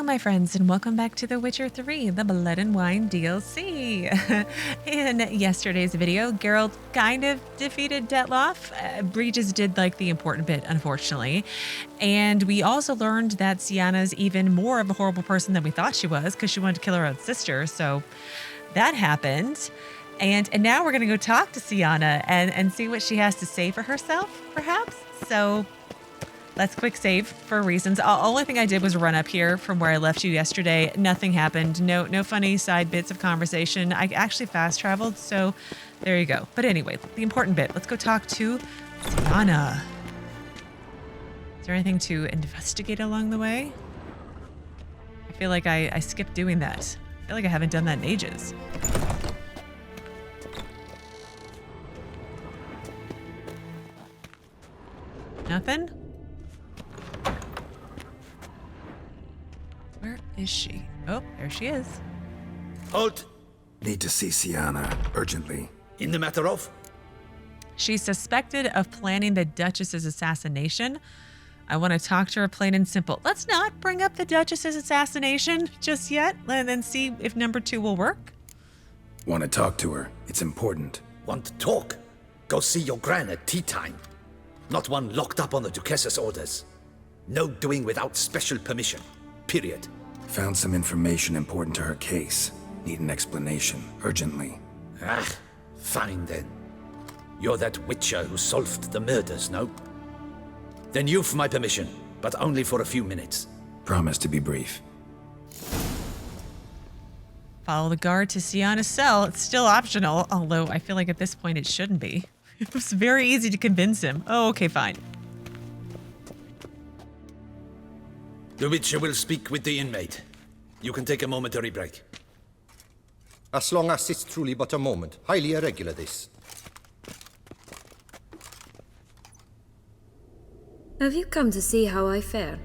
my friends, and welcome back to The Witcher 3, the Blood and Wine DLC. In yesterday's video, Geralt kind of defeated Dettlaff. Regis did like the important bit, unfortunately. And we also learned that Syanna's even more of a horrible person than we thought she was, because she wanted to kill her own sister, so that happened. And now we're going to go talk to Syanna and see what she has to say for herself, perhaps. So let's quick save for reasons. The only thing I did was run up here from where I left you yesterday. Nothing happened. No funny side bits of conversation. I actually fast traveled, so there you go. But anyway, the important bit. Let's go talk to Syanna. Is there anything to investigate along the way? I feel like I skipped doing that. I feel like I haven't done that in ages. Nothing? Where is she? Oh, there she is. Halt! Need to see Syanna, urgently. In the matter of? She's suspected of planning the Duchess's assassination. I want to talk to her plain and simple. Let's not bring up the Duchess's assassination just yet, and then see if number 2 will work. Want to talk to her. It's important. Want to talk? Go see your gran at tea time. Not one locked up on the Duchess's orders. No doing without special permission. Period. Found some information important to her case. Need an explanation, urgently. Ah, fine then. You're that witcher who solved the murders, no? Then you've my permission, but only for a few minutes. Promise to be brief. Follow the guard to Syanna's cell. It's still optional, although I feel like at this point it shouldn't be. It was very easy to convince him. Oh, okay, fine. The Witcher will speak with the inmate. You can take a momentary break. As long as it's truly but a moment. Highly irregular, this. Have you come to see how I fare?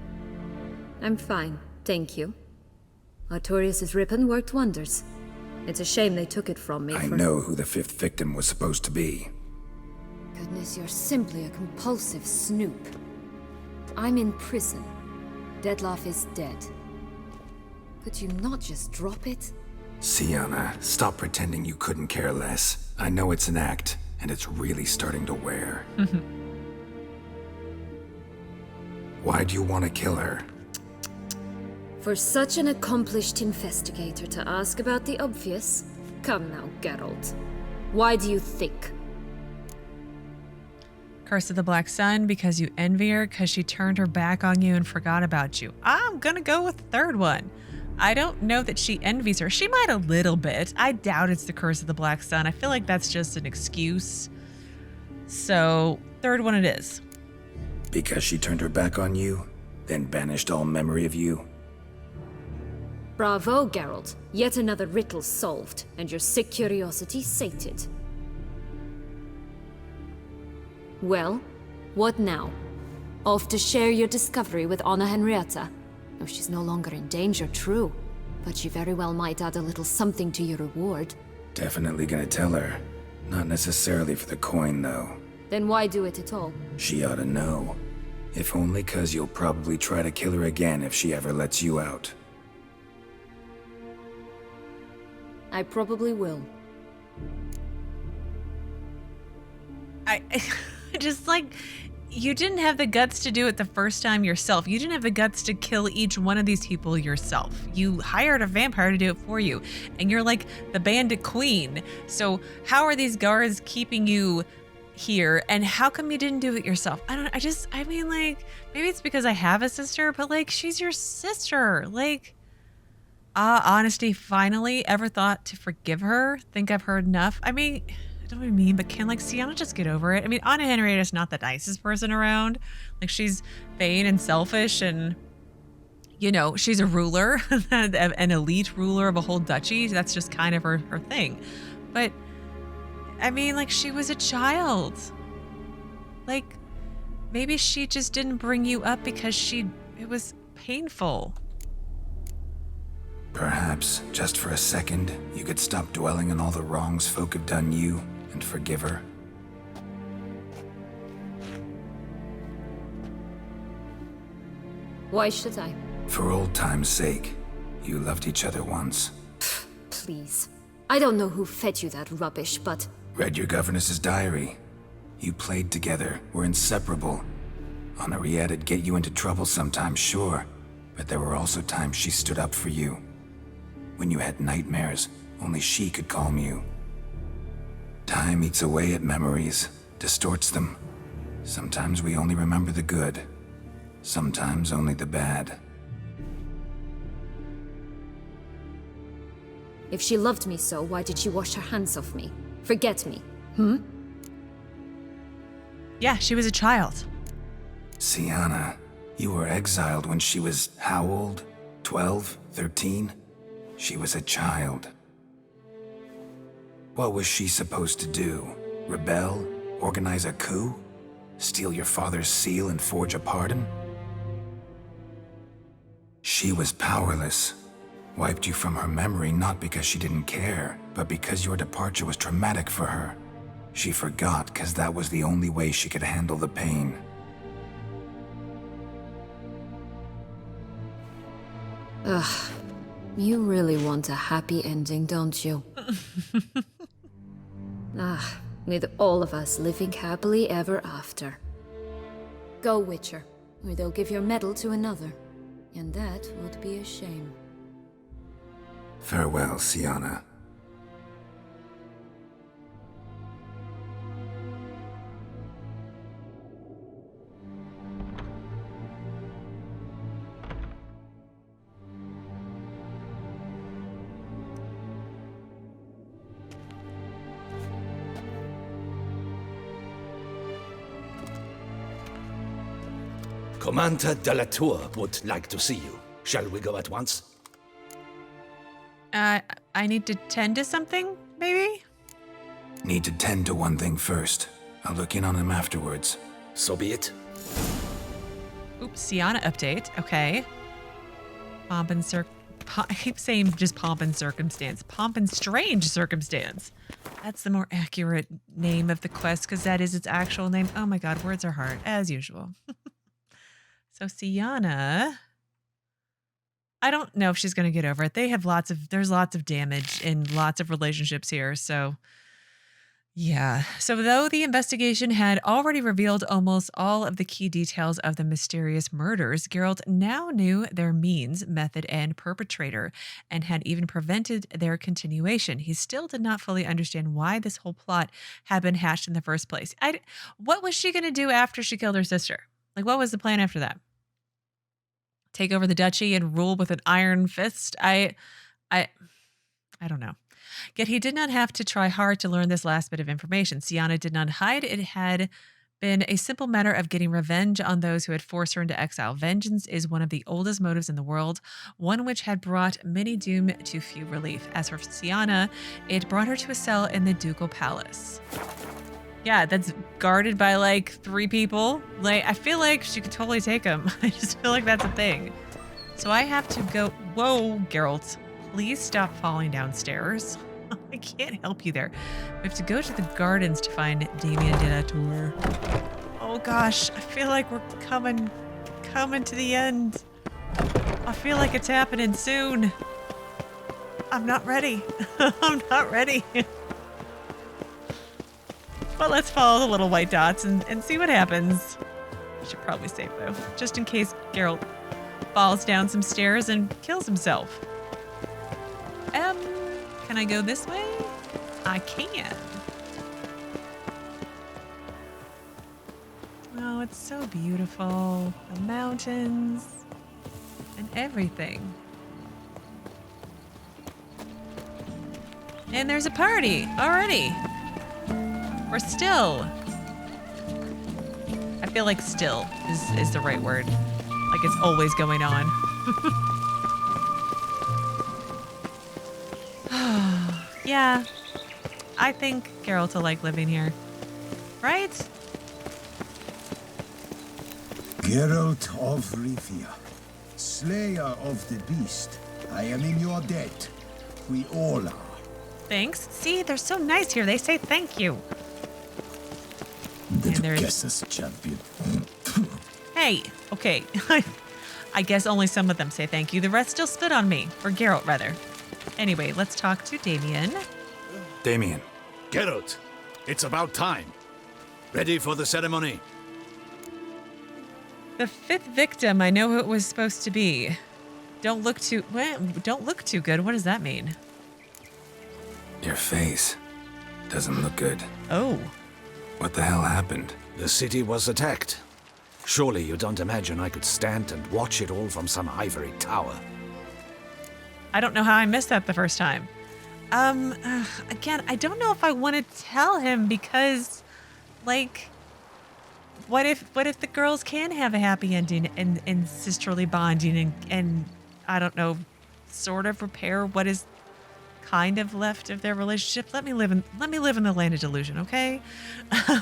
I'm fine, thank you. Artorius' ribbon worked wonders. It's a shame they took it from me. I know who the 5th victim was supposed to be. Goodness, you're simply a compulsive snoop. I'm in prison. Dettlaff is dead. Could you not just drop it? Syanna, stop pretending you couldn't care less. I know it's an act, and it's really starting to wear. Why do you want to kill her? For such an accomplished investigator to ask about the obvious? Come now, Geralt. Why do you think? Curse of the Black Sun, because you envy her, because she turned her back on you and forgot about you. I'm gonna go with the third one. I don't know that she envies her. She might a little bit. I doubt it's the Curse of the Black Sun. I feel like that's just an excuse. So, third one it is. Because she turned her back on you, then banished all memory of you? Bravo, Geralt. Yet another riddle solved, and your sick curiosity sated. Well, what now? Off to share your discovery with Anna Henrietta? Oh, she's no longer in danger, true. But she very well might add a little something to your reward. Definitely gonna tell her. Not necessarily for the coin, though. Then why do it at all? She ought to know. If only 'cause you'll probably try to kill her again if she ever lets you out. I probably will. I just like, you didn't have the guts to do it the first time yourself. You didn't have the guts to kill each one of these people yourself. You hired a vampire to do it for you, and you're like the bandit queen. So how are these guards keeping you here, and how come you didn't do it yourself? I mean, like, maybe it's because I have a sister, but like, she's your sister. Like, honesty, finally. Ever thought to forgive her? Think I've heard enough? I mean, I don't know what I mean, but can like Syanna just get over it? I mean, Anna Henrietta's not the nicest person around. Like, she's vain and selfish, and you know, she's a ruler, an elite ruler of a whole duchy. That's just kind of her thing. But I mean, like, she was a child. Like, maybe she just didn't bring you up because it was painful. Perhaps, just for a second, you could stop dwelling on all the wrongs folk have done you and forgive her. Why should I? For old time's sake, you loved each other once. Please. I don't know who fed you that rubbish, but... Read your governess's diary. You played together, were inseparable. Henriette'd get you into trouble sometimes, sure, but there were also times she stood up for you. When you had nightmares, only she could calm you. Time eats away at memories, distorts them. Sometimes we only remember the good, sometimes only the bad. If she loved me so, why did she wash her hands off me? Forget me, Yeah, she was a child. Syanna, you were exiled when she was how old? 12? 13? She was a child. What was she supposed to do? Rebel? Organize a coup? Steal your father's seal and forge a pardon? She was powerless. Wiped you from her memory not because she didn't care, but because your departure was traumatic for her. She forgot because that was the only way she could handle the pain. Ugh. You really want a happy ending, don't you? With all of us living happily ever after. Go, Witcher, or they'll give your medal to another. And that would be a shame. Farewell, Syanna. Commander de la Tour would like to see you. Shall we go at once? I need to tend to something, maybe? Need to tend to one thing first. I'll look in on him afterwards. So be it. Oops, Syanna update. Okay. Pomp and I keep saying just pomp and circumstance. Pomp and strange circumstance. That's the more accurate name of the quest because that is its actual name. Oh my god, words are hard, as usual. So Syanna, I don't know if she's going to get over it. There's lots of damage in lots of relationships here. So yeah. So though the investigation had already revealed almost all of the key details of the mysterious murders, Geralt now knew their means, method, and perpetrator, and had even prevented their continuation. He still did not fully understand why this whole plot had been hatched in the first place. What was she going to do after she killed her sister? Like, what was the plan after that? Take over the duchy and rule with an iron fist? I don't know. Yet he did not have to try hard to learn this last bit of information. Syanna did not hide. It had been a simple matter of getting revenge on those who had forced her into exile. Vengeance is one of the oldest motives in the world, one which had brought many doom to few relief. As for Syanna, it brought her to a cell in the ducal palace. Yeah, that's guarded by like 3 people. Like, I feel like she could totally take them. I just feel like that's a thing. So I have to go. Whoa, Geralt, please stop falling downstairs. I can't help you there. We have to go to the gardens to find Damien de la Tour. Oh gosh, I feel like we're coming to the end. I feel like it's happening soon. I'm not ready. I'm not ready. But let's follow the little white dots and see what happens. I should probably save though, just in case Geralt falls down some stairs and kills himself. Can I go this way? I can. Oh, it's so beautiful. The mountains and everything. And there's a party already. We're still. I feel like still is the right word. Like it's always going on. Yeah, I think Geralt will like living here. Right? Geralt of Rivia, slayer of the beast, I am in your debt. We all are. Thanks. See, they're so nice here. They say thank you. The Duchess's champion. Hey, okay. I guess only some of them say thank you. The rest still spit on me. Or Geralt, rather. Anyway, let's talk to Damien. Damien. Geralt, it's about time. Ready for the ceremony? The 5th victim, I know who it was supposed to be. Don't look too good. What does that mean? Your face doesn't look good. Oh. What the hell happened? The city was attacked. Surely you don't imagine I could stand and watch it all from some ivory tower. I don't know how I missed that the first time. Again, I don't know if I want to tell him because, like, what if the girls can have a happy ending and sisterly bonding and I don't know, sort of repair what is kind of left of their relationship? Let me live in the land of delusion, okay?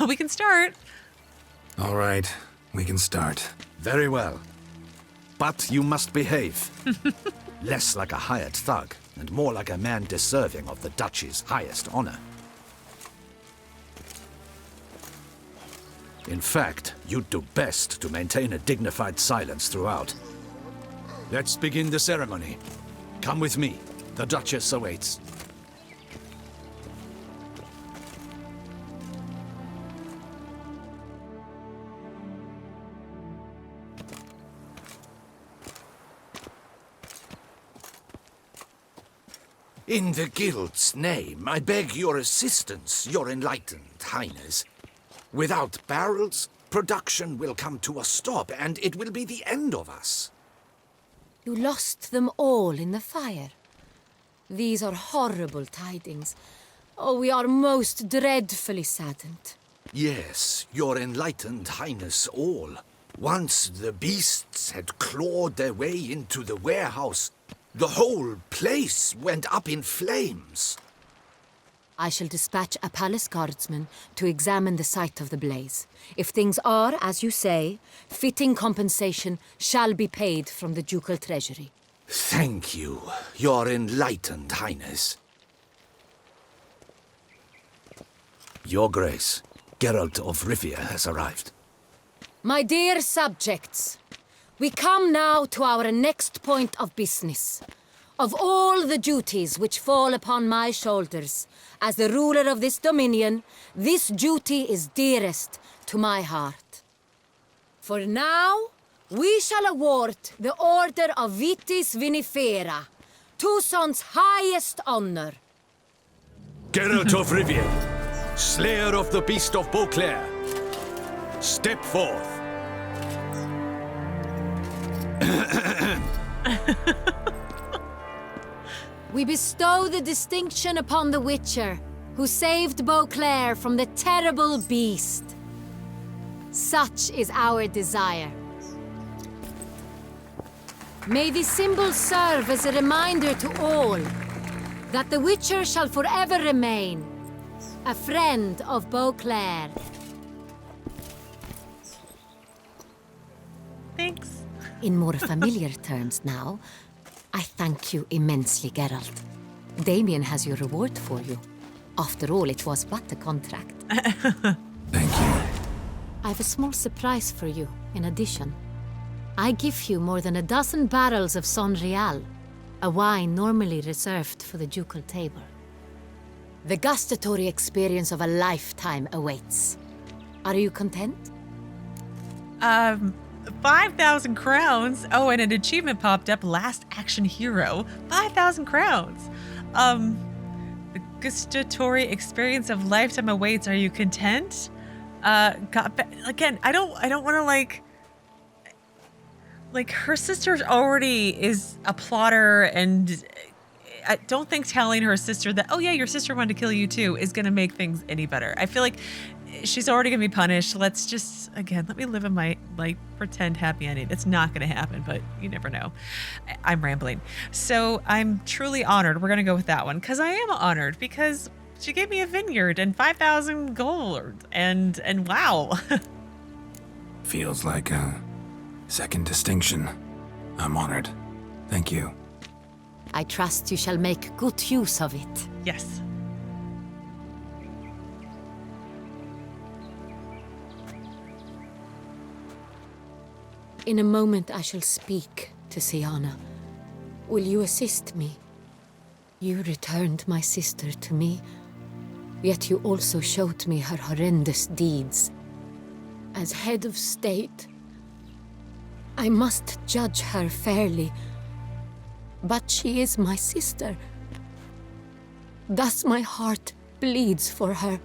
We can start. All right, we can start. Very well. But you must behave. Less like a hired thug, and more like a man deserving of the Duchy's highest honor. In fact, you'd do best to maintain a dignified silence throughout. Let's begin the ceremony. Come with me. The Duchess awaits. In the Guild's name, I beg your assistance, your enlightened highness. Without barrels, production will come to a stop, and it will be the end of us. You lost them all in the fire. These are horrible tidings. Oh, we are most dreadfully saddened. Yes, your enlightened highness all. Once the beasts had clawed their way into the warehouse, the whole place went up in flames. I shall dispatch a palace guardsman to examine the site of the blaze. If things are, as you say, fitting compensation shall be paid from the ducal treasury. Thank you, your enlightened highness. Your Grace, Geralt of Rivia has arrived. My dear subjects, we come now to our next point of business. Of all the duties which fall upon my shoulders, as the ruler of this dominion, this duty is dearest to my heart. For now, we shall award the Order of Vitis Vinifera, Tucson's highest honor. Geralt of Rivia, Slayer of the Beast of Beauclair, step forth. We bestow the distinction upon the Witcher, who saved Beauclair from the terrible beast. Such is our desire. May this symbol serve as a reminder to all that the Witcher shall forever remain a friend of Beauclair. Thanks. In more familiar terms now, I thank you immensely, Geralt. Damien has your reward for you. After all, it was but a contract. Thank you. I have a small surprise for you, in addition. I give you more than a dozen barrels of Son Real, a wine normally reserved for the ducal table. The gustatory experience of a lifetime awaits. Are you content? 5,000 crowns. Oh, and an achievement popped up. Last action hero. 5,000 crowns. The gustatory experience of lifetime awaits. Are you content? Again, I don't want to like her sister already is a plotter, and I don't think telling her sister that, oh yeah, your sister wanted to kill you too, is going to make things any better. I feel like she's already going to be punished. Let's just, again, let me live in my, pretend happy ending. It's not going to happen, but you never know. I'm rambling. So I'm truly honored. We're going to go with that one, because I am honored, because she gave me a vineyard and 5,000 gold, and wow. Feels like a second distinction. I'm honored. Thank you. I trust you shall make good use of it. Yes. In a moment I shall speak to Syanna. Will you assist me? You returned my sister to me, yet you also showed me her horrendous deeds. As head of state, I must judge her fairly, but she is my sister. Thus my heart bleeds for her.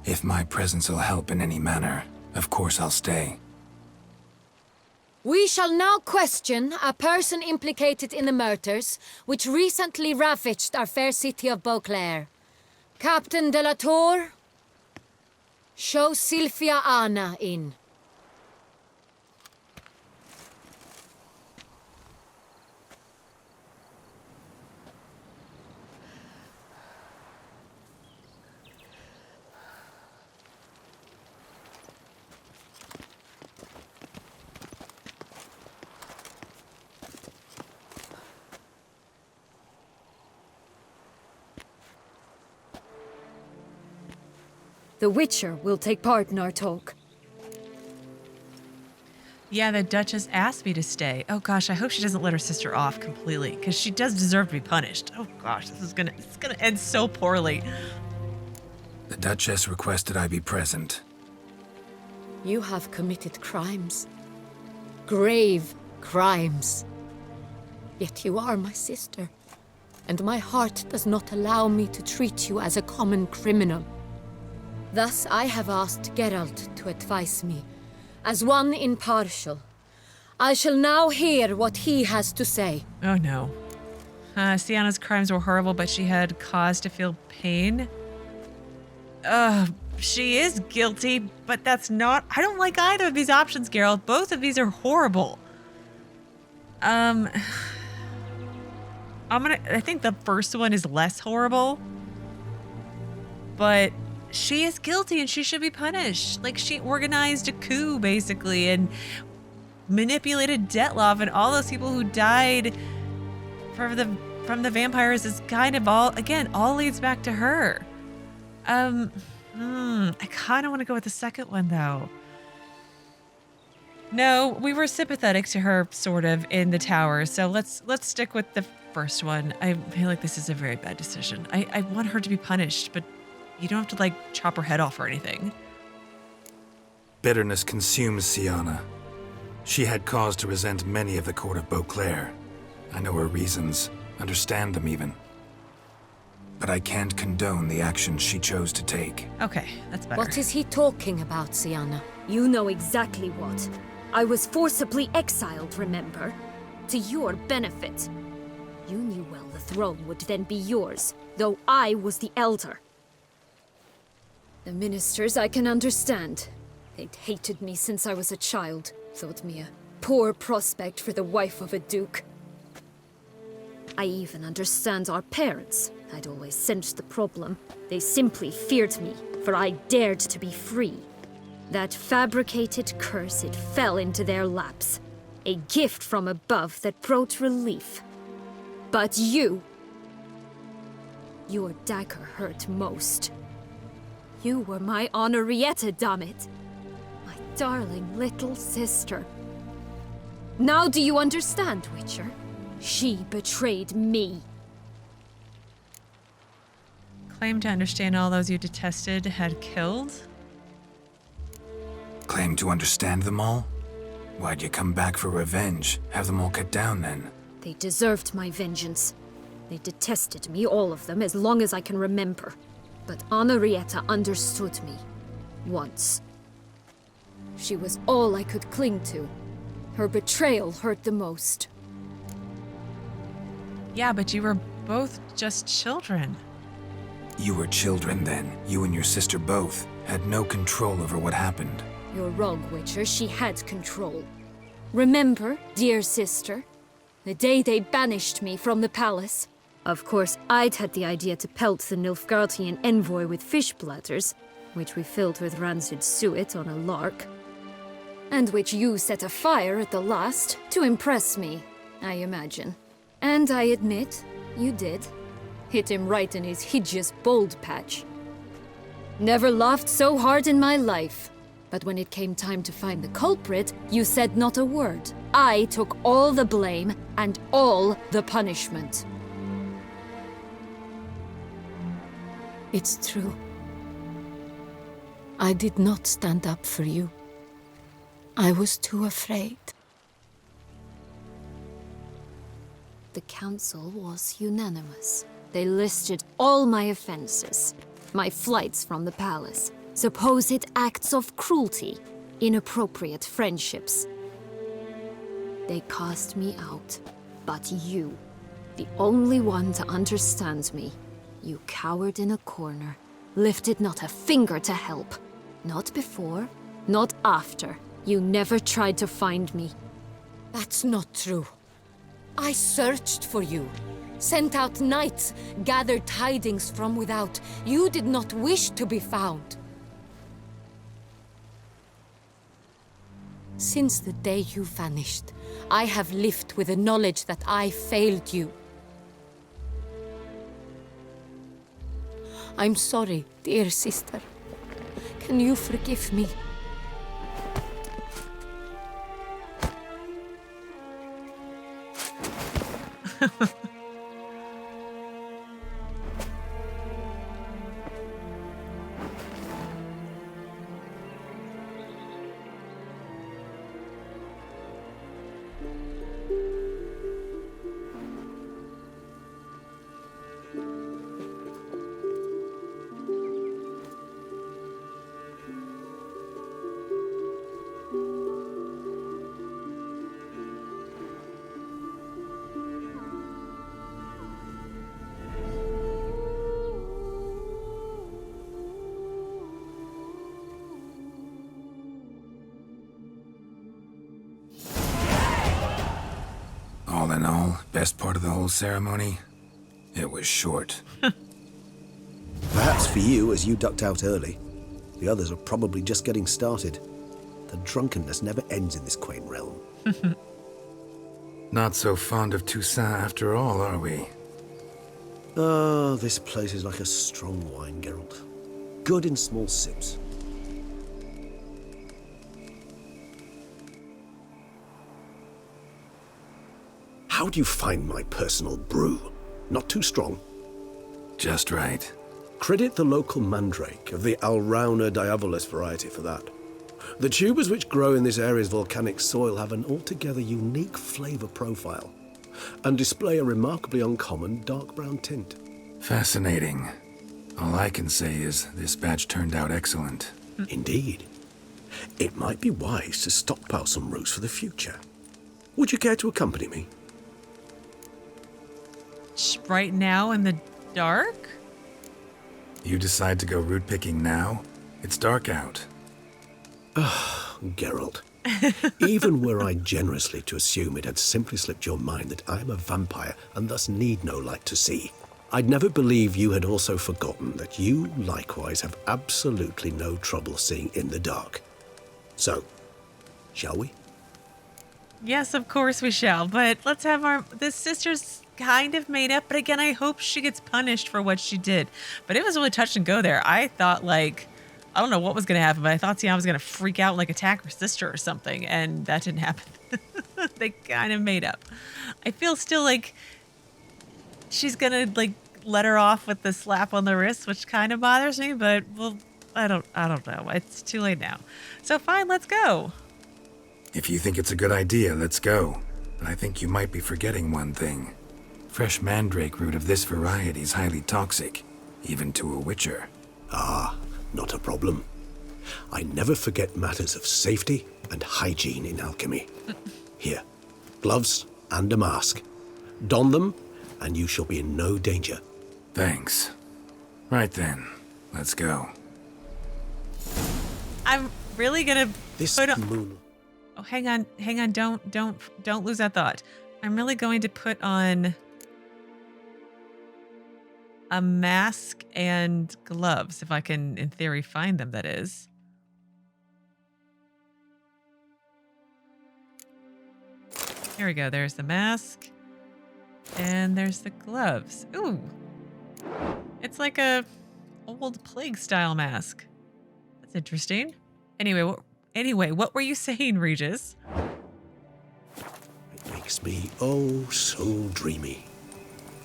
If my presence will help in any manner, of course I'll stay. We shall now question a person implicated in the murders which recently ravaged our fair city of Beauclair. Captain de la Tour, show Sylvia Anna in. The Witcher will take part in our talk. Yeah, the Duchess asked me to stay. Oh gosh, I hope she doesn't let her sister off completely, because she does deserve to be punished. Oh gosh, it's gonna end so poorly. The Duchess requested I be present. You have committed crimes. Grave crimes. Yet you are my sister, and my heart does not allow me to treat you as a common criminal. Thus I have asked Geralt to advise me, as one impartial. I shall now hear what he has to say. Oh no. Syanna's crimes were horrible, but she had cause to feel pain. She is guilty, but that's not... I don't like either of these options, Geralt. Both of these are horrible. I think the first one is less horrible. But she is guilty and she should be punished. Like, she organized a coup, basically, and manipulated Dettlaff, and all those people who died from the vampires is kind of all leads back to her. I kind of want to go with the second one, though. No, we were sympathetic to her, sort of, in the tower, so let's stick with the first one. I feel like this is a very bad decision. I want her to be punished, but you don't have to, like, chop her head off or anything. Bitterness consumes Syanna. She had cause to resent many of the court of Beauclair. I know her reasons, understand them even. But I can't condone the actions she chose to take. Okay, that's better. What is he talking about, Syanna? You know exactly what. I was forcibly exiled, remember? To your benefit. You knew well the throne would then be yours, though I was the elder. The ministers I can understand. They'd hated me since I was a child. Thought me a poor prospect for the wife of a duke. I even understand our parents. I'd always sensed the problem. They simply feared me, for I dared to be free. That fabricated curse, it fell into their laps. A gift from above that brought relief. But you... your dagger hurt most. You were my Henrietta, dammit. My darling little sister. Now do you understand, Witcher? She betrayed me. Claim to understand all those you detested had killed? Claim to understand them all? Why'd you come back for revenge? Have them all cut down, then? They deserved my vengeance. They detested me, all of them, as long as I can remember. But Henrietta understood me. Once. She was all I could cling to. Her betrayal hurt the most. Yeah, but you were both just children. You were children then. You and your sister both had no control over what happened. You're wrong, Witcher. She had control. Remember, dear sister? The day they banished me from the palace? Of course, I'd had the idea to pelt the Nilfgaardian envoy with fish platters, which we filled with rancid suet on a lark. And which you set afire at the last, to impress me, I imagine. And I admit, you did. Hit him right in his hideous bald patch. Never laughed so hard in my life, But when it came time to find the culprit, you said not a word. I took all the blame and all the punishment. It's true. I did not stand up for you. I was too afraid. The council was unanimous. They listed all my offenses. My flights from the palace, supposed acts of cruelty, inappropriate friendships. They cast me out. But you, the only one to understand me, you cowered in a corner, lifted not a finger to help. Not before, not after. You never tried to find me. That's not true. I searched for you, sent out knights, gathered tidings from without. You did not wish to be found. Since the day you vanished, I have lived with the knowledge that I failed you. I'm sorry, dear sister. Can you forgive me? All in all, best part of the whole ceremony? It was short. Perhaps for you, as you ducked out early. The others are probably just getting started. The drunkenness never ends in this quaint realm. Not so fond of Toussaint after all, are we? Oh, this place is like a strong wine, Geralt. Good in small sips. How do you find my personal brew? Not too strong? Just right. Credit the local mandrake of the Alrauna diabolus variety for that. The tubers which grow in this area's volcanic soil have an altogether unique flavour profile and display a remarkably uncommon dark brown tint. Fascinating. All I can say is this batch turned out excellent. Indeed. It might be wise to stockpile some roots for the future. Would you care to accompany me? Right now in the dark? You decide to go root picking now? It's dark out. Geralt, even were I generously to assume it had simply slipped your mind that I am a vampire and thus need no light to see, I'd never believe you had also forgotten that you likewise have absolutely no trouble seeing in the dark. So, shall we? Yes, of course we shall. But let's have this sister's kind of made up. But again, I hope she gets punished for what she did. But it was really touch and go there. I thought, like, I don't know what was going to happen, but I thought Syanna was going to freak out and, like, attack her sister or something. And that didn't happen. They kind of made up. I feel still like she's going to, like, let her off with the slap on the wrist, which kind of bothers me. But, well, I don't know. It's too late now. So fine, let's go. If you think it's a good idea, let's go. But I think you might be forgetting one thing. Fresh mandrake root of this variety is highly toxic, even to a witcher. Ah, not a problem. I never forget matters of safety and hygiene in alchemy. Here, gloves and a mask. Don them, and you shall be in no danger. Thanks. Right then, let's go. I'm really gonna This put on. moon... Oh, hang on. Don't lose that thought. I'm really going to put on a mask and gloves, if I can, in theory, find them, that is. Here we go. There's the mask. And there's the gloves. Ooh. It's like a old plague style mask. That's interesting. Anyway, what were you saying, Regis? It makes me oh so dreamy.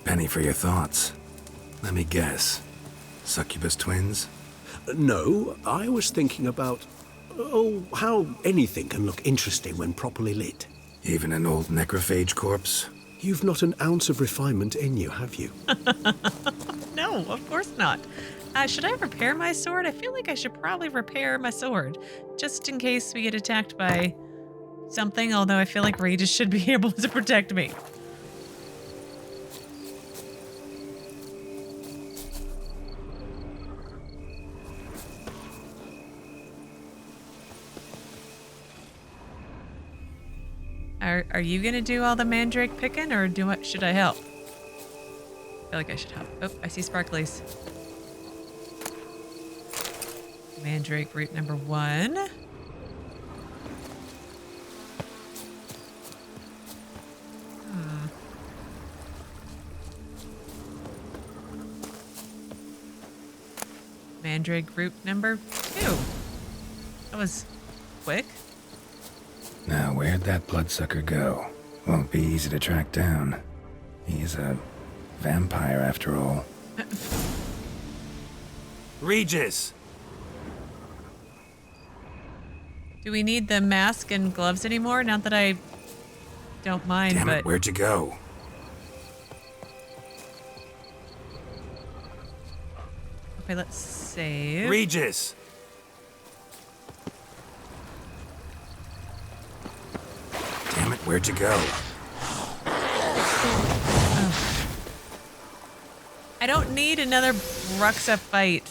Penny for your thoughts. Let me guess. Succubus twins? No, I was thinking about, how anything can look interesting when properly lit. Even an old necrophage corpse? You've not an ounce of refinement in you, have you? No, of course not. Should I repair my sword? I feel like I should probably repair my sword, just in case we get attacked by something, although I feel like Regis should be able to protect me. Are you gonna do all the mandrake picking, or should I help? I feel like I should help. Oh, I see sparklies. Mandrake root number 1. Mandrake root number 2. That was quick. Now, where'd that bloodsucker go? Won't be easy to track down. He's a vampire after all. Regis! Do we need the mask and gloves anymore? Not that I don't mind, Damn but... it, where'd you go? Okay, let's save. Regis! Damn it, where'd you go? I don't need another Bruxea fight.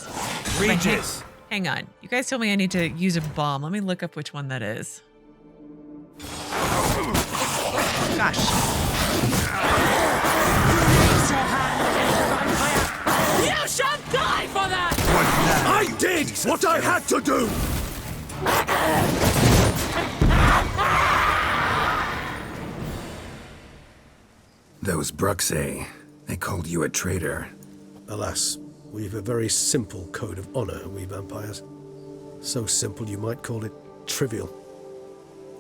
Regis! Hang on. You guys told me I need to use a bomb. Let me look up which one that is. Gosh. You shall die for that! I did what I had to do! Those Bruxea, they called you a traitor. Alas, we've a very simple code of honor, we vampires. So simple you might call it trivial.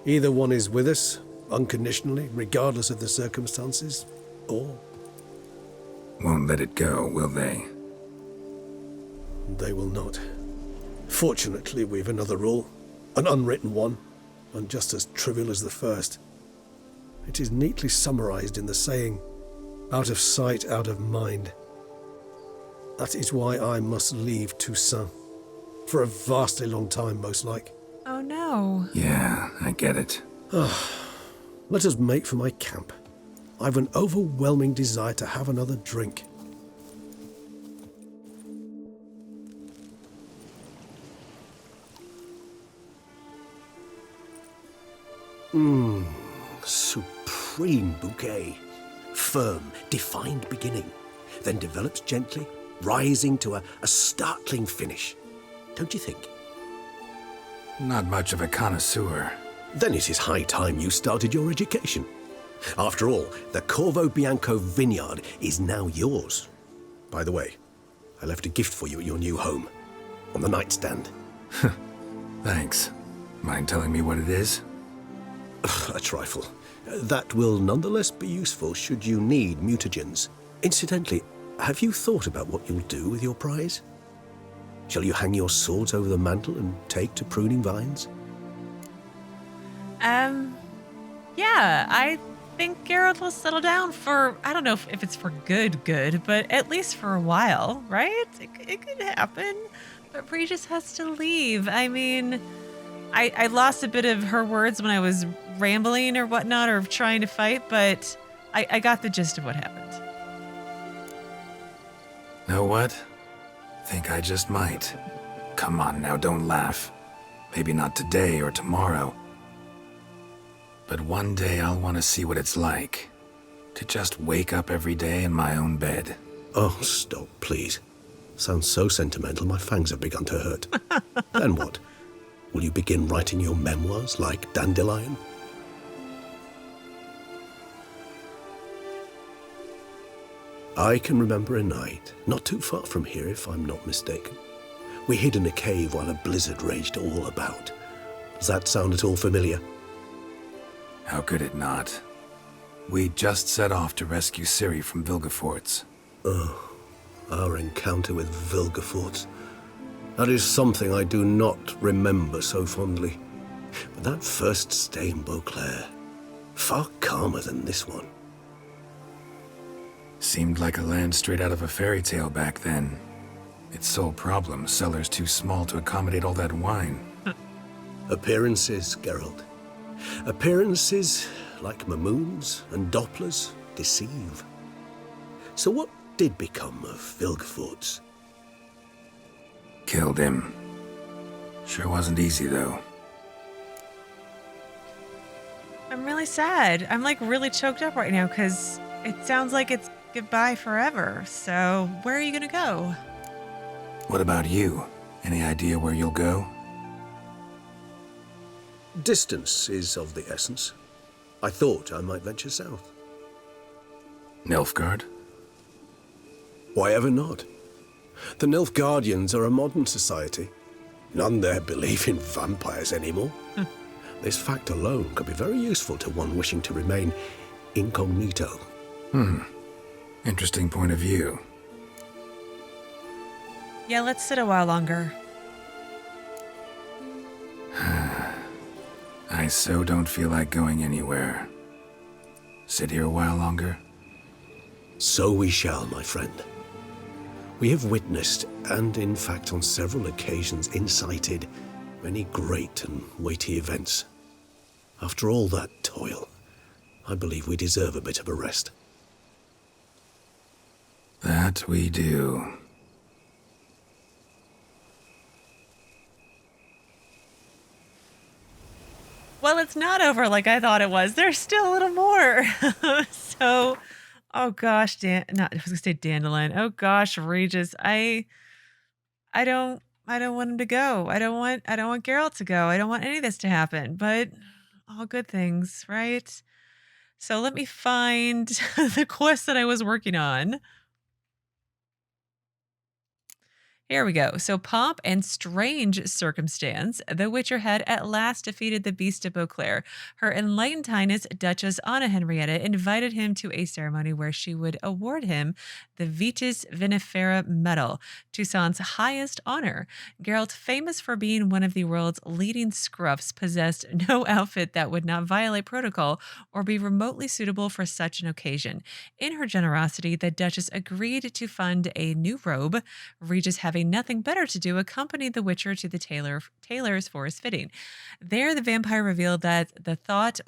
Either one is with us, unconditionally, regardless of the circumstances, or... Won't let it go, will they? They will not. Fortunately, we've another rule, an unwritten one, and just as trivial as the first. It is neatly summarized in the saying, out of sight, out of mind. That is why I must leave Toussaint. For a vastly long time, most like. Oh no. Yeah, I get it. Let us make for my camp. I've an overwhelming desire to have another drink. Supreme bouquet. Firm, defined beginning, then develops gently, rising to a startling finish. Don't you think? Not much of a connoisseur. Then it is high time you started your education. After all, the Corvo Bianco vineyard is now yours. By the way, I left a gift for you at your new home, on the nightstand. Thanks. Mind telling me what it is? A trifle. That will nonetheless be useful should you need mutagens. Incidentally, have you thought about what you'll do with your prize? Shall you hang your swords over the mantle and take to pruning vines? Yeah, I think Geralt will settle down for, I don't know if it's for good, but at least for a while, right? It could happen, but Regis has to leave. I mean, I lost a bit of her words when I was rambling or whatnot, or trying to fight, but I got the gist of what happened. Know what? Think I just might. Come on now, don't laugh. Maybe not today or tomorrow. But one day I'll want to see what it's like. To just wake up every day in my own bed. Oh, stop, please. Sounds so sentimental, my fangs have begun to hurt. Then what? Will you begin writing your memoirs like Dandelion? I can remember a night, not too far from here if I'm not mistaken, We hid in a cave while a blizzard raged all about. Does that sound at all familiar? How could it not? We just set off to rescue Ciri from Vilgefortz. Oh, our encounter with Vilgefortz. That is something I do not remember so fondly. But that first stay in Beauclair, far calmer than this one. Seemed like a land straight out of a fairy tale back then. Its sole problem, cellars too small to accommodate all that wine. Appearances, Geralt. Appearances, like Mamoons and Dopplers, deceive. So what did become of Vilgefortz? Killed him. Sure wasn't easy, though. I'm really sad. I'm like really choked up right now because it sounds like it's goodbye forever. So where are you going to go? What about you? Any idea where you'll go? Distance is of the essence. I thought I might venture south. Nilfgaard? Why ever not? The Nilfgaardians are a modern society. None there believe in vampires anymore. This fact alone could be very useful to one wishing to remain incognito. Interesting point of view. Yeah, let's sit a while longer. I so don't feel like going anywhere. Sit here a while longer? So we shall, my friend. We have witnessed, and in fact on several occasions incited, many great and weighty events. After all that toil, I believe we deserve a bit of a rest. That we do. Well, it's not over like I thought it was. There's still a little more. So, oh gosh, I was gonna say Dandelion. Oh gosh, Regis. I don't want him to go. I don't want Geralt to go. I don't want any of this to happen. But all good things, right? So let me find the quest that I was working on. Here we go. So Pomp and strange circumstance, the Witcher had at last defeated the Beast of Beauclair. Her Enlightened Highness, Duchess Anna Henrietta, invited him to a ceremony where she would award him the Vitis Vinifera Medal, Toussaint's highest honor. Geralt, famous for being one of the world's leading scruffs, possessed no outfit that would not violate protocol or be remotely suitable for such an occasion. In her generosity, the Duchess agreed to fund a new robe. Regis, having nothing better to do, accompanied the Witcher to the tailor's for his fitting. There, the vampire revealed the thought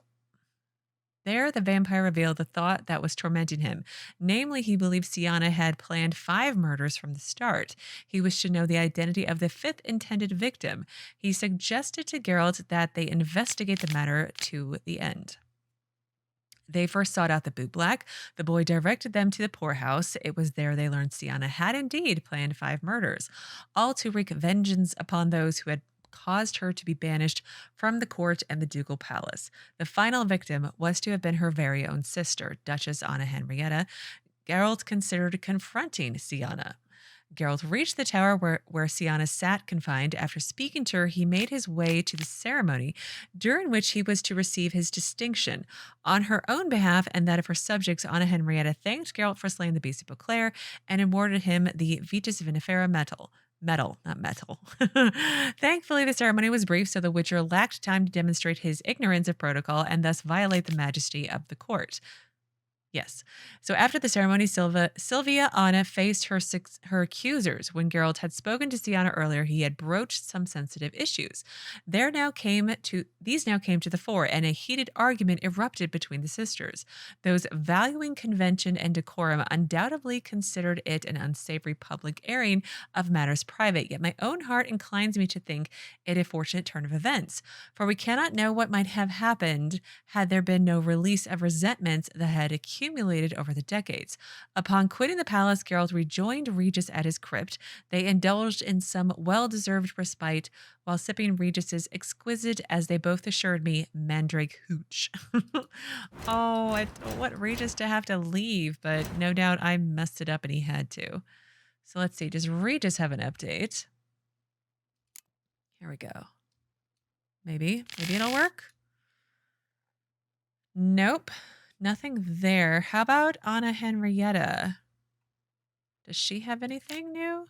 that was tormenting him. Namely, he believed Syanna had planned 5 murders from the start. He wished to know the identity of the 5th intended victim. He suggested to Geralt that they investigate the matter to the end. They first sought out the bootblack. The boy directed them to the poorhouse. It was there they learned Syanna had indeed planned 5 murders, all to wreak vengeance upon those who had caused her to be banished from the court and the ducal palace. The final victim was to have been her very own sister, Duchess Anna Henrietta. Geralt considered confronting Syanna. Geralt reached the tower where Syanna sat confined. After speaking to her, he made his way to the ceremony, during which he was to receive his distinction. On her own behalf and that of her subjects, Anna Henrietta thanked Geralt for slaying the Beast of Beauclair and awarded him the Vitis Vinifera Medal. Not metal. Thankfully, the ceremony was brief, so the Witcher lacked time to demonstrate his ignorance of protocol and thus violate the majesty of the court. Yes. So after the ceremony, Sylvia Anna faced her accusers. When Geralt had spoken to Syanna earlier, he had broached some sensitive issues. These now came to the fore, and a heated argument erupted between the sisters. Those valuing convention and decorum undoubtedly considered it an unsavory public airing of matters private, yet my own heart inclines me to think it a fortunate turn of events, for we cannot know what might have happened had there been no release of resentments that had accumulated over the decades. Upon quitting the palace, Geralt rejoined Regis at his crypt. They indulged in some well-deserved respite while sipping Regis's exquisite, as they both assured me, mandrake hooch. Oh, I don't want Regis to have to leave, but no doubt I messed it up and he had to. So let's see, does Regis have an update? Here we go. Maybe it'll work. Nope. Nothing there. How about Anna Henrietta? Does she have anything new?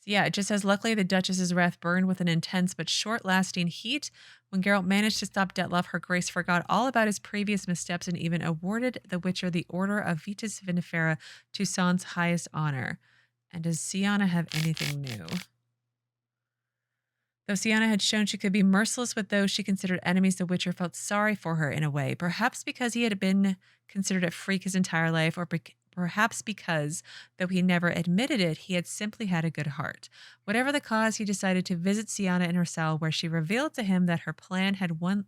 Yeah, it just says, luckily the Duchess's wrath burned with an intense but short-lasting heat. When Geralt managed to stop Dettlaff, her grace forgot all about his previous missteps and even awarded the Witcher the Order of Vitis Vinifera, Toussaint's highest honor. And does Syanna have anything new? Though Syanna had shown she could be merciless with those she considered enemies, the Witcher felt sorry for her in a way, perhaps because he had been considered a freak his entire life, or perhaps because, though he never admitted it, he had simply had a good heart. Whatever the cause, he decided to visit Syanna in her cell, where she revealed to him that her plan had one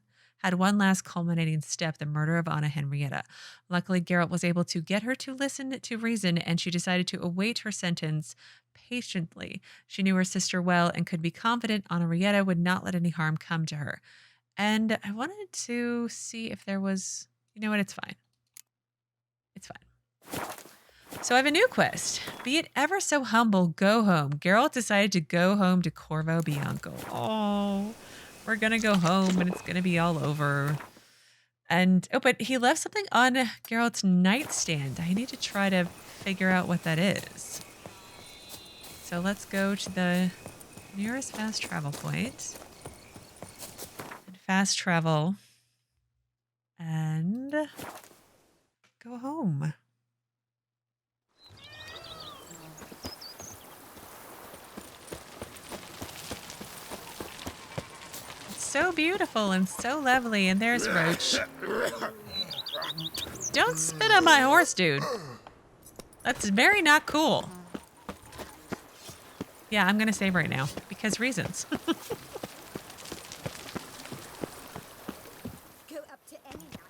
last culminating step, the murder of Anna Henrietta. Luckily, Geralt was able to get her to listen to reason, and she decided to await her sentence patiently. She knew her sister well and could be confident Henrietta would not let any harm come to her. And I wanted to see if there was... You know what? It's fine. It's fine. So I have a new quest. Be it ever so humble, go home. Geralt decided to go home to Corvo Bianco. Oh, we're going to go home and it's going to be all over. And, oh, but he left something on Geralt's nightstand. I need to try to figure out what that is. So let's go to the nearest fast travel point. And fast travel. And go home. It's so beautiful and so lovely. And there's Roach. Don't spit on my horse, dude. That's very not cool. Yeah, I'm going to save right now because reasons.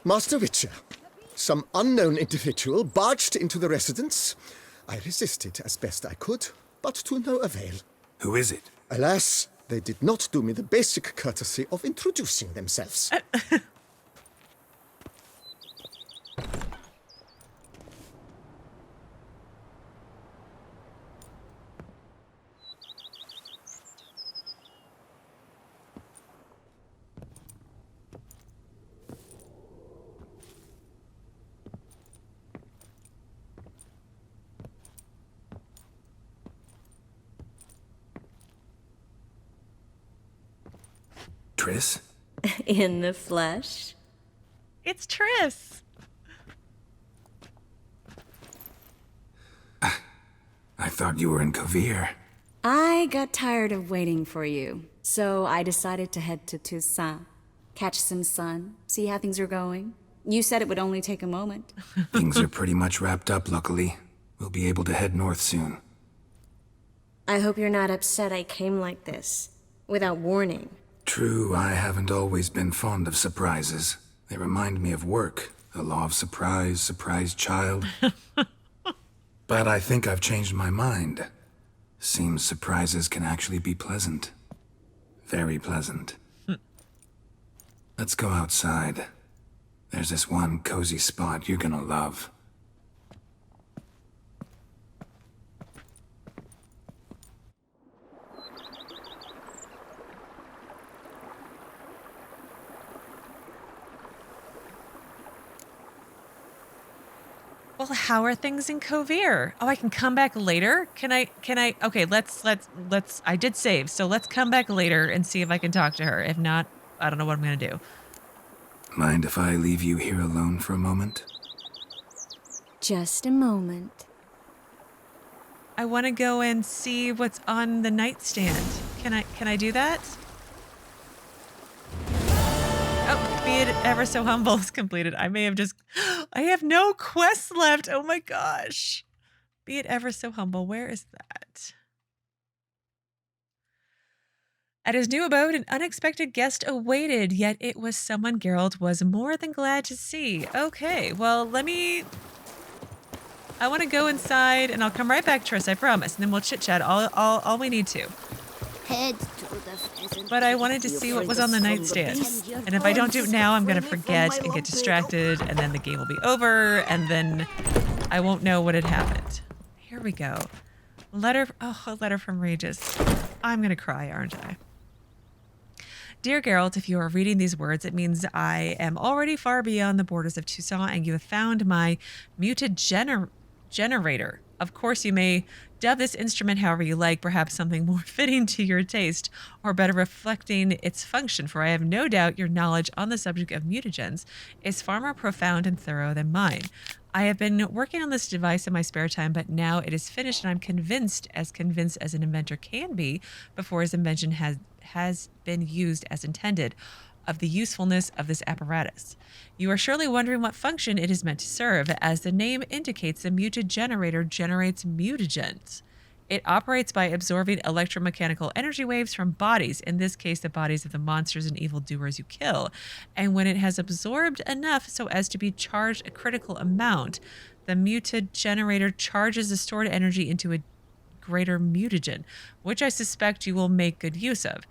Master Witcher, some unknown individual barged into the residence. I resisted as best I could, but to no avail. Who is it? Alas, they did not do me the basic courtesy of introducing themselves. Triss? In the flesh? It's Triss. I thought you were in Kovir. I got tired of waiting for you, so I decided to head to Toussaint. Catch some sun, see how things are going. You said it would only take a moment. Things are pretty much wrapped up, luckily. We'll be able to head north soon. I hope you're not upset I came like this, without warning. True, I haven't always been fond of surprises. They remind me of work. The law of surprise, surprise child. But I think I've changed my mind. Seems surprises can actually be pleasant. Very pleasant. Let's go outside. There's this one cozy spot you're gonna love. Well, how are things in Kovir? Oh, I can come back later? Can I, okay, let's, I did save, so let's come back later and see if I can talk to her. If not, I don't know what I'm gonna do. Mind if I leave you here alone for a moment? Just a moment. I want to go and see what's on the nightstand. Can I do that? Oh, be it ever so humble is completed. I may have just... I have no quests left. Oh my gosh. Be it ever so humble. Where is that? At his new abode, an unexpected guest awaited, yet it was someone Geralt was more than glad to see. Okay, well, I want to go inside, and I'll come right back, Triss, I promise, and then we'll chit-chat all we need to. Head to the pheasant. But I wanted to see what was on the nightstand. And if I don't do it now, I'm going to forget and get distracted, and then the game will be over, and then I won't know what had happened. here we go. A letter from Regis. I'm going to cry, aren't I? Dear Geralt, if you are reading these words, it means I am already far beyond the borders of Toussaint and you have found my muted generator. Of course, you may dub this instrument however you like, perhaps something more fitting to your taste or better reflecting its function, for I have no doubt your knowledge on the subject of mutagens is far more profound and thorough than mine. I have been working on this device in my spare time, but now it is finished and I'm convinced as an inventor can be before his invention has been used as intended, of the usefulness of this apparatus. You are surely wondering what function it is meant to serve. As the name indicates, the muted generator generates mutagens. It operates by absorbing electromechanical energy waves from bodies, in this case the bodies of the monsters and evildoers you kill, and when it has absorbed enough so as to be charged a critical amount, the muted generator charges the stored energy into a greater mutagen, which I suspect you will make good use of.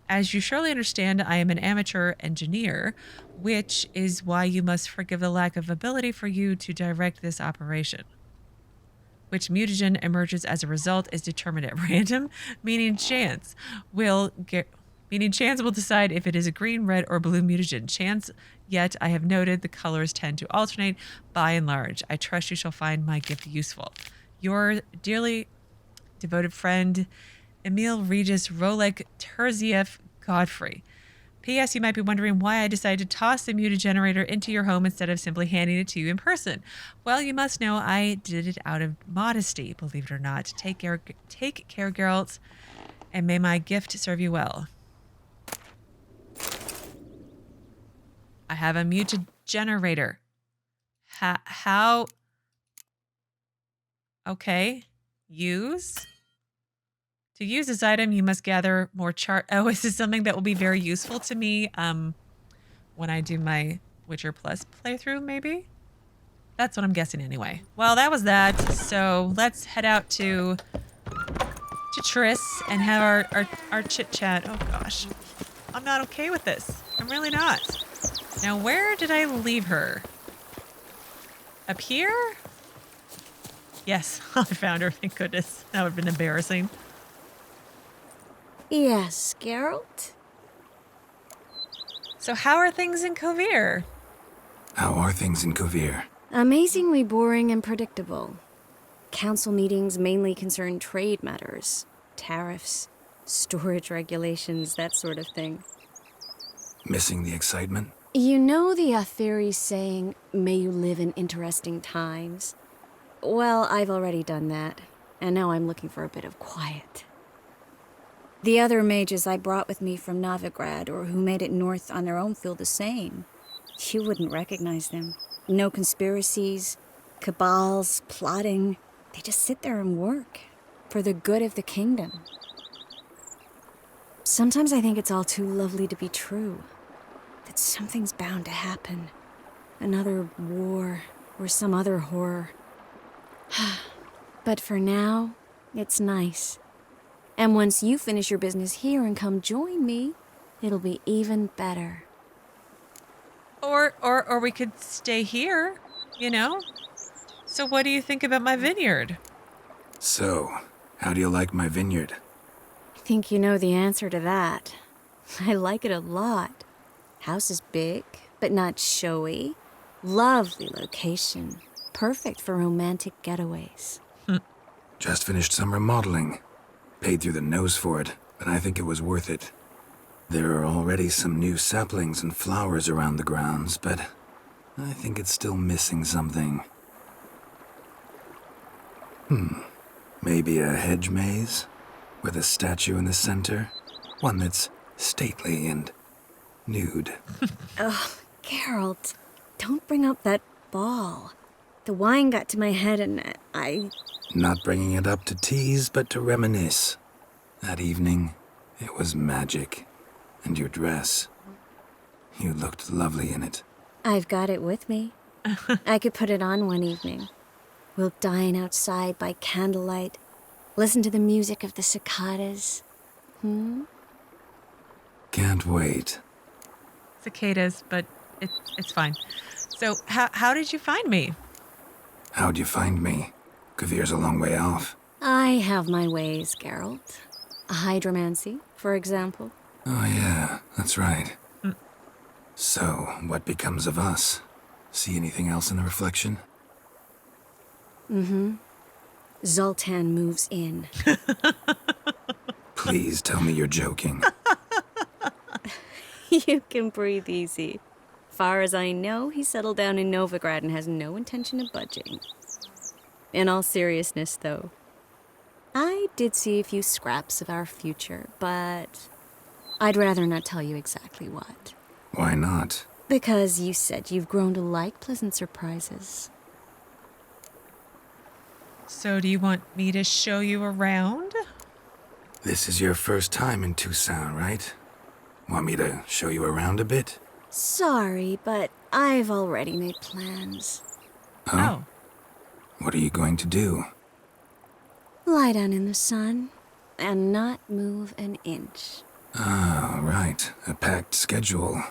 As you surely understand, I am an amateur engineer, which is why you must forgive the lack of ability for you to direct this operation. Which mutagen emerges as a result is determined at random, meaning chance will decide if it is a green, red, or blue mutagen. Chance, yet I have noted the colors tend to alternate by and large. I trust you shall find my gift useful. Your dearly devoted friend, Emiel, Regis, Rohellec, Terzieff-Godefroy. P.S. You might be wondering why I decided to toss the muted generator into your home instead of simply handing it to you in person. Well, you must know I did it out of modesty, believe it or not. Take care, Geralt, and may my gift serve you well. I have a muted generator. How? Okay. Use. To use this item, you must gather more Oh, is this something that will be very useful to me when I do my Witcher Plus playthrough, maybe? That's what I'm guessing anyway. Well, that was that. So let's head out to Triss and have our chit-chat. Oh, gosh. I'm not okay with this. I'm really not. Now, where did I leave her? Up here? Yes, I found her. Thank goodness. That would have been embarrassing. Yes, Geralt? So how are things in Kovir? How are things in Kovir? Amazingly boring and predictable. Council meetings mainly concern trade matters, tariffs, storage regulations, that sort of thing. Missing the excitement? You know the Aetheri's saying, may you live in interesting times? Well, I've already done that, and now I'm looking for a bit of quiet. The other mages I brought with me from Novigrad or who made it north on their own feel the same. You wouldn't recognize them. No conspiracies, cabals, plotting. They just sit there and work for the good of the kingdom. Sometimes I think it's all too lovely to be true. That something's bound to happen. Another war or some other horror. But for now, it's nice. And once you finish your business here and come join me, it'll be even better. Or we could stay here, you know? So what do you think about my vineyard? So, how do you like my vineyard? I think you know the answer to that. I like it a lot. House is big, but not showy. Lovely location. Perfect for romantic getaways. Just finished some remodeling. Paid through the nose for it, but I think it was worth it. There are already some new saplings and flowers around the grounds, but I think it's still missing something. Maybe a hedge maze? With a statue in the center? One that's stately and nude. Ugh, Geralt, don't bring up that ball. The wine got to my head and I... Not bringing it up to tease, but to reminisce. That evening, it was magic. And your dress. You looked lovely in it. I've got it with me. I could put it on one evening. We'll dine outside by candlelight, listen to the music of the cicadas. Can't wait. Cicadas, but it's fine. So how did you find me? How'd you find me? Kavir's a long way off. I have my ways, Geralt. Hydromancy, for example. Oh yeah, that's right. So, what becomes of us? See anything else in the reflection? Mm-hmm. Zoltan moves in. Please tell me you're joking. You can breathe easy. Far as I know, he settled down in Novigrad and has no intention of budging. In all seriousness, though, I did see a few scraps of our future, but I'd rather not tell you exactly what. Why not? Because you said you've grown to like pleasant surprises. So do you want me to show you around? This is your first time in Toussaint, right? Want me to show you around a bit? Sorry, but I've already made plans. Oh? What are you going to do? Lie down in the sun and not move an inch. Ah, right. A packed schedule.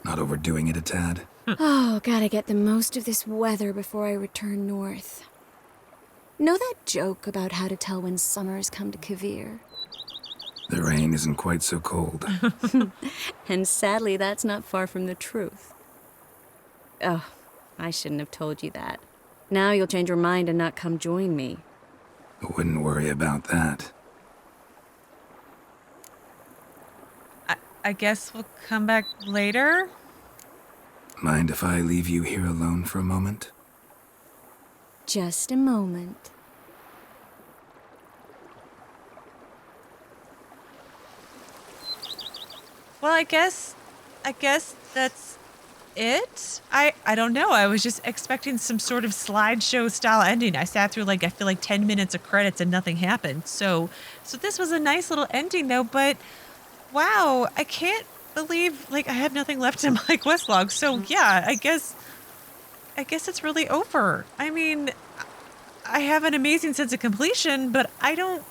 Not overdoing it a tad. Oh, gotta get the most of this weather before I return north. Know that joke about how to tell when summer's come to Kavir? The rain isn't quite so cold. And sadly, that's not far from the truth. Oh, I shouldn't have told you that. Now you'll change your mind and not come join me. I wouldn't worry about that. I guess we'll come back later? Mind if I leave you here alone for a moment? Just a moment. Well, I guess that's it. I don't know. I was just expecting some sort of slideshow style ending. I sat through I feel like 10 minutes of credits and nothing happened. So this was a nice little ending though, but wow, I can't believe I have nothing left in my quest log. So yeah, I guess it's really over. I mean, I have an amazing sense of completion, but I don't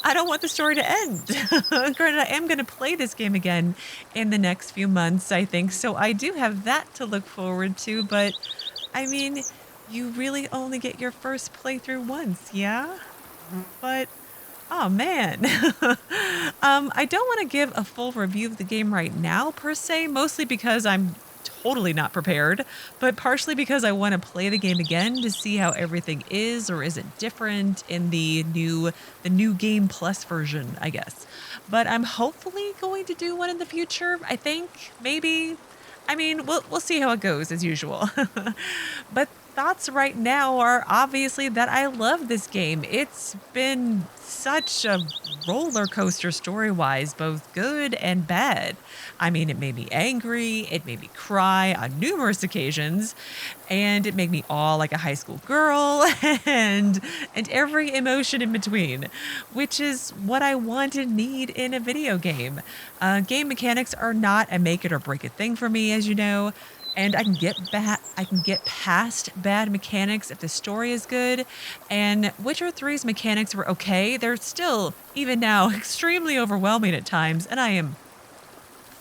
want the story to end. Granted, I am going to play this game again in the next few months, I think, so I do have that to look forward to, but, I mean, you really only get your first playthrough once, yeah? But, oh man. I don't want to give a full review of the game right now, per se, mostly because I'm totally not prepared, but partially because I want to play the game again to see how everything is, or is it different in the new Game Plus version, I guess. But I'm hopefully going to do one in the future. I think maybe. I mean, we'll see how it goes as usual. But thoughts right now are obviously that I love this game. It's been such a roller coaster story-wise, both good and bad. I mean, it made me angry, it made me cry on numerous occasions, and it made me awe like a high school girl, and every emotion in between, which is what I want and need in a video game. Game mechanics are not a make it or break it thing for me, as you know. And I can get past bad mechanics if the story is good. And Witcher 3's mechanics were okay. They're still, even now, extremely overwhelming at times, and I am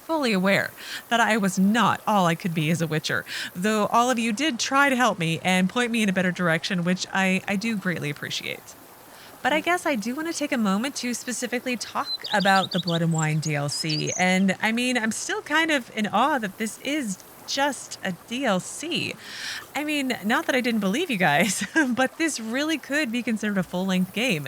fully aware that I was not all I could be as a Witcher, though all of you did try to help me and point me in a better direction, which I do greatly appreciate. But I guess I do want to take a moment to specifically talk about the Blood and Wine DLC. And I mean, I'm still kind of in awe that this is just a DLC. I mean, not that I didn't believe you guys, but this really could be considered a full-length game.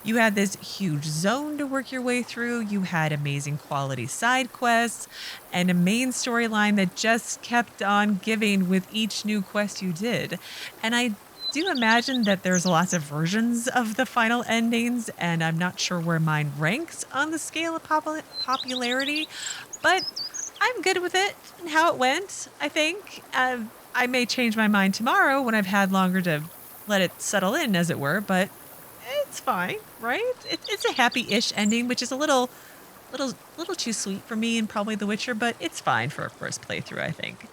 You had this huge zone to work your way through, you had amazing quality side quests, and a main storyline that just kept on giving with each new quest you did. And I do imagine that there's lots of versions of the final endings, and I'm not sure where mine ranks on the scale of popularity, but I'm good with it and how it went, I think. I may change my mind tomorrow when I've had longer to let it settle in, as it were, but it's fine, right? It's a happy-ish ending, which is a little too sweet for me and probably The Witcher, but it's fine for a first playthrough, I think.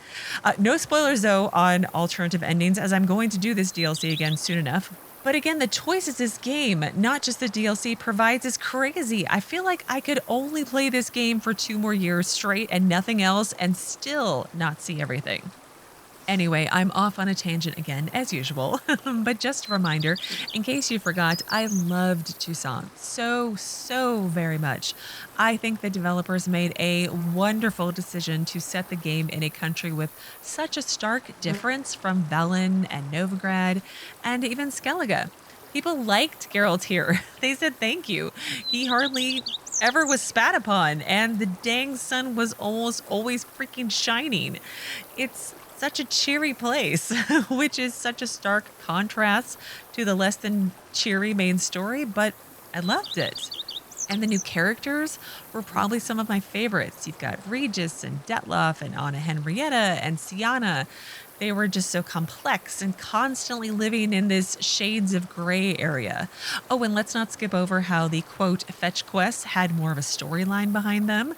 No spoilers, though, on alternative endings, as I'm going to do this DLC again soon enough. But again, the choices this game, not just the DLC, provides is crazy. I feel like I could only play this game for 2 more years straight and nothing else and still not see everything. Anyway, I'm off on a tangent again, as usual. But just a reminder, in case you forgot, I loved Toussaint so very much. I think the developers made a wonderful decision to set the game in a country with such a stark difference from Velen and Novigrad and even Skellige. People liked Geralt here. They said thank you. He hardly ever was spat upon, and the dang sun was almost always freaking shining. It's such a cheery place, which is such a stark contrast to the less than cheery main story, but I loved it. And the new characters were probably some of my favorites. You've got Regis and Dettlaff and Henrietta and Syanna. They were just so complex and constantly living in this shades of gray area. Oh, and let's not skip over how the quote fetch quests had more of a storyline behind them.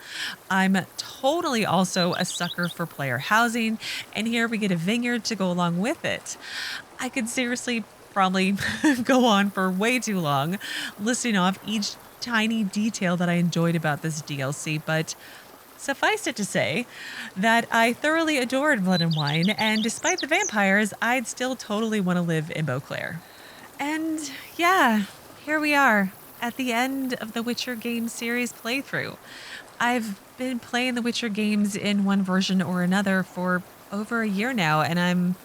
I'm totally also a sucker for player housing, and here we get a vineyard to go along with it. I could seriously probably go on for way too long listing off each tiny detail that I enjoyed about this DLC, but suffice it to say that I thoroughly adored Blood and Wine, and despite the vampires, I'd still totally want to live in Beauclair. And yeah, here we are at the end of the Witcher game series playthrough. I've been playing the Witcher games in one version or another for over a year now, and I'm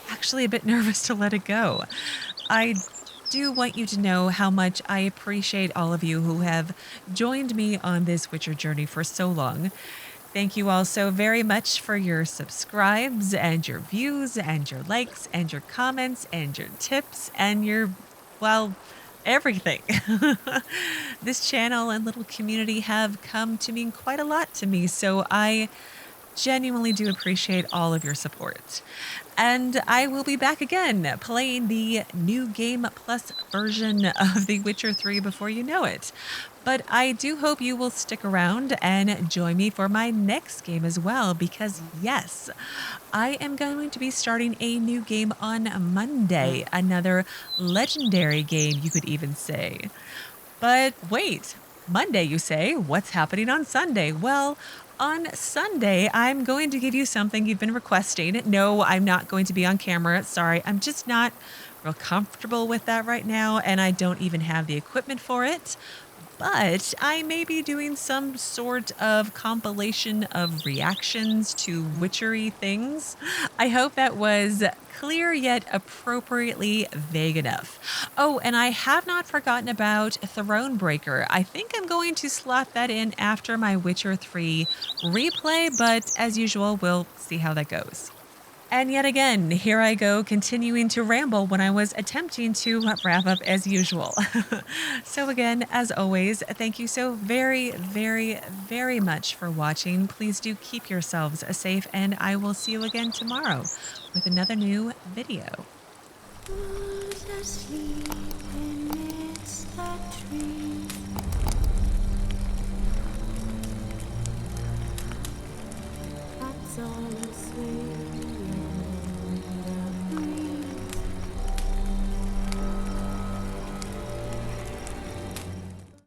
actually a bit nervous to let it go. I do want you to know how much I appreciate all of you who have joined me on this Witcher journey for so long. Thank you all so very much for your subscribes and your views and your likes and your comments and your tips and your, well, everything. This channel and little community have come to mean quite a lot to me, so I genuinely do appreciate all of your support. And I will be back again playing the new Game Plus version of The Witcher 3 before you know it. But I do hope you will stick around and join me for my next game as well, because yes, I am going to be starting a new game on Monday, another legendary game, you could even say. But wait, Monday, you say? What's happening on Sunday? Well, on Sunday, I'm going to give you something you've been requesting. No, I'm not going to be on camera. Sorry, I'm just not real comfortable with that right now, and I don't even have the equipment for it. But I may be doing some sort of compilation of reactions to witchery things. I hope that was clear yet appropriately vague enough. Oh, and I have not forgotten about Thronebreaker. I think I'm going to slot that in after my Witcher 3 replay, but as usual, we'll see how that goes. And yet again, here I go continuing to ramble when I was attempting to wrap up as usual. So again, as always, thank you so very much for watching. Please do keep yourselves safe, and I will see you again tomorrow with another new video. Who's asleep amidst that tree? That's all I say.